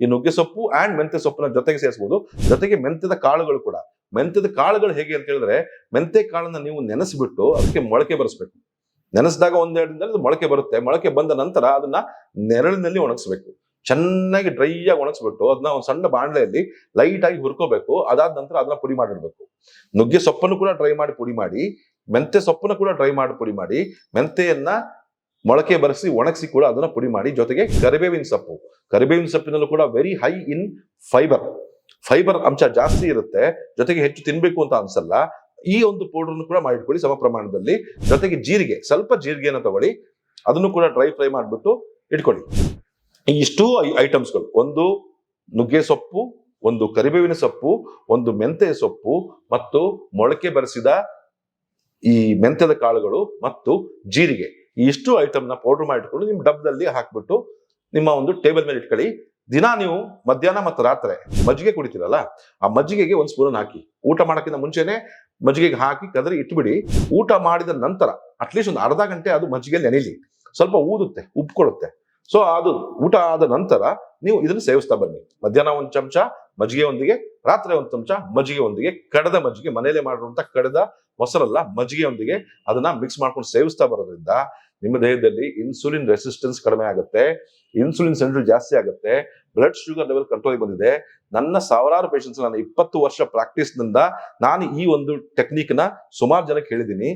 ಈ ನುಗ್ಗೆ ಸೊಪ್ಪು ಅಂಡ್ ಮೆಂತ್ಯ ಸೊಪ್ಪನ್ನ ಜೊತೆಗೆ ಸೇರಿಸಬಹುದು. ಜೊತೆಗೆ ಮೆಂತ್ಯದ ಕಾಳುಗಳು ಕೂಡ. ಮೆಂತ್ಯದ ಕಾಳುಗಳು ಹೇಗೆ ಅಂತ ಹೇಳಿದ್ರೆ, ಮೆಂತ್ಯ ಕಾಳನ್ನ ನೀವು ನೆನೆಸ್ಬಿಟ್ಟು ಅದಕ್ಕೆ ಮೊಳಕೆ ಬರಿಸ್ಬೇಕು. ನೆನೆಸಿದಾಗ ಒಂದೆರಡು ದಿನದಲ್ಲಿ ಮೊಳಕೆ ಬರುತ್ತೆ. ಮೊಳಕೆ ಬಂದ ನಂತರ ಅದನ್ನ ನೆರಳಿನಲ್ಲಿ ಒಣಗಿಸ್ಬೇಕು. ಚೆನ್ನಾಗಿ ಡ್ರೈ ಆಗಿ ಒಣಗಿಸ್ಬಿಟ್ಟು ಅದನ್ನ ಒಂದು ಸಣ್ಣ ಬಾಣಲೆಯಲ್ಲಿ ಲೈಟ್ ಆಗಿ ಹುರ್ಕೋಬೇಕು. ಅದಾದ ನಂತರ ಅದನ್ನ ಪುಡಿ ಮಾಡಿಡ್ಬೇಕು. ನುಗ್ಗೆ ಸೊಪ್ಪನ್ನು ಕೂಡ ಡ್ರೈ ಮಾಡಿ ಪುಡಿ ಮಾಡಿ, ಮೆಂತ್ಯ ಸೊಪ್ಪನ್ನು ಕೂಡ ಡ್ರೈ ಮಾಡಿ ಪುಡಿ ಮಾಡಿ, ಮೆಂತ್ಯೆಯನ್ನ ಮೊಳಕೆ ಬರೆಸಿ ಒಣಗಿಸಿ ಕೂಡ ಅದನ್ನ ಪುಡಿ ಮಾಡಿ, ಜೊತೆಗೆ ಕರಿಬೇವಿನ ಸೊಪ್ಪು. ಕರಿಬೇವಿನ ಸೊಪ್ಪಿನಲ್ಲೂ ಕೂಡ ವೆರಿ ಹೈ ಇನ್ ಫೈಬರ್ ಅಂಶ ಜಾಸ್ತಿ ಇರುತ್ತೆ. ಜೊತೆಗೆ ಹೆಚ್ಚು ತಿನ್ಬೇಕು ಅಂತ ಅನ್ಸಲ್ಲ. ಈ ಒಂದು ಪೌಡರ್ನು ಕೂಡ ಮಾಡಿಟ್ಕೊಳ್ಳಿ ಸಮ ಪ್ರಮಾಣದಲ್ಲಿ. ಜೊತೆಗೆ ಜೀರಿಗೆ, ಸ್ವಲ್ಪ ಜೀರಿಗೆನ ತಗೊಳ್ಳಿ, ಅದನ್ನು ಕೂಡ ಡ್ರೈ ಫ್ರೈ ಮಾಡಿಬಿಟ್ಟು ಇಟ್ಕೊಳ್ಳಿ. ಈ ಇಷ್ಟೂ ಐಟಮ್ಸ್ಗಳು, ಒಂದು ನುಗ್ಗೆ ಸೊಪ್ಪು, ಒಂದು ಕರಿಬೇವಿನ ಸೊಪ್ಪು, ಒಂದು ಮೆಂತ್ಯ ಸೊಪ್ಪು ಮತ್ತು ಮೊಳಕೆ ಬರೆಸಿದ ಈ ಮೆಂತ್ಯದ ಕಾಳುಗಳು ಮತ್ತು ಜೀರಿಗೆ, ಈ ಇಷ್ಟು ಐಟಮ್ನ ಪೌಡರ್ ಮಾಡಿಟ್ಕೊಂಡು ನಿಮ್ಮ ಡಬ್ಬದಲ್ಲಿ ಹಾಕ್ಬಿಟ್ಟು ನಿಮ್ಮ ಒಂದು ಟೇಬಲ್ ಮೇಲೆ ಇಟ್ಕೊಳ್ಳಿ. ದಿನ ನೀವು ಮಧ್ಯಾಹ್ನ ಮತ್ತು ರಾತ್ರಿ ಮಜ್ಜಿಗೆ ಕುಡಿತೀರಲ್ಲ, ಆ ಮಜ್ಜಿಗೆಗೆ ಒಂದು ಸ್ಪೂನ್ ಹಾಕಿ, ಊಟ ಮಾಡೋಕ್ಕಿಂತ ಮುಂಚೆನೆ ಮಜ್ಜಿಗೆಗೆ ಹಾಕಿ ಕದರಿ ಇಟ್ಬಿಡಿ. ಊಟ ಮಾಡಿದ ನಂತರ ಅಟ್ಲೀಸ್ಟ್ ಒಂದು ಅರ್ಧ ಗಂಟೆ ಅದು ಮಜ್ಜಿಗೆ ನೆನೆಯಲಿ. ಸ್ವಲ್ಪ ಊದುತ್ತೆ, ಉಪ್ಕೊಳ್ಳುತ್ತೆ. ಸೊ ಅದು ಊಟ ಆದ ನಂತರ ನೀವು ಇದನ್ನು ಸೇವಿಸ್ತಾ ಬನ್ನಿ. ಮಧ್ಯಾಹ್ನ ಒಂದು ಚಮಚ ಮಜ್ಜಿಗೆ ಒಂದಿಗೆ, ರಾತ್ರಿ ಒಂದು ಚಮಚ ಮಜ್ಜಿಗೆ ಒಂದಿಗೆ, ಕಡದ ಮಜ್ಜಿಗೆ, ಮನೆಯಲ್ಲೇ ಮಾಡಿರುವಂತ ಕಡದ ಮೊಸರಲ್ಲ ಮಜ್ಜಿಗೆ ಒಂದಿಗೆ ಅದನ್ನ ಮಿಕ್ಸ್ ಮಾಡ್ಕೊಂಡು ಸೇವಿಸ್ತಾ ಬರೋದ್ರಿಂದ ನಿಮ್ಮ ದೇಹದಲ್ಲಿ ಇನ್ಸುಲಿನ್ ರೆಸಿಸ್ಟೆನ್ಸ್ ಕಡಿಮೆ ಆಗುತ್ತೆ, ಇನ್ಸುಲಿನ್ ಸೆಂಟ್ರಲ್ ಜಾಸ್ತಿ ಆಗುತ್ತೆ, ಬ್ಲಡ್ ಶುಗರ್ ಲೆವೆಲ್ ಕಂಟ್ರೋಲ್ ಬಂದಿದೆ. ನನ್ನ ಸಾವಿರಾರು ಪೇಷಂಟ್ಸ್, ನಾನು 20 ವರ್ಷ ಪ್ರಾಕ್ಟೀಸ್ ನಿಂದ ನಾನು ಈ ಒಂದು ಟೆಕ್ನಿಕ್ ನ ಸುಮಾರು ಜನಕ್ಕೆ ಹೇಳಿದ್ದೀನಿ.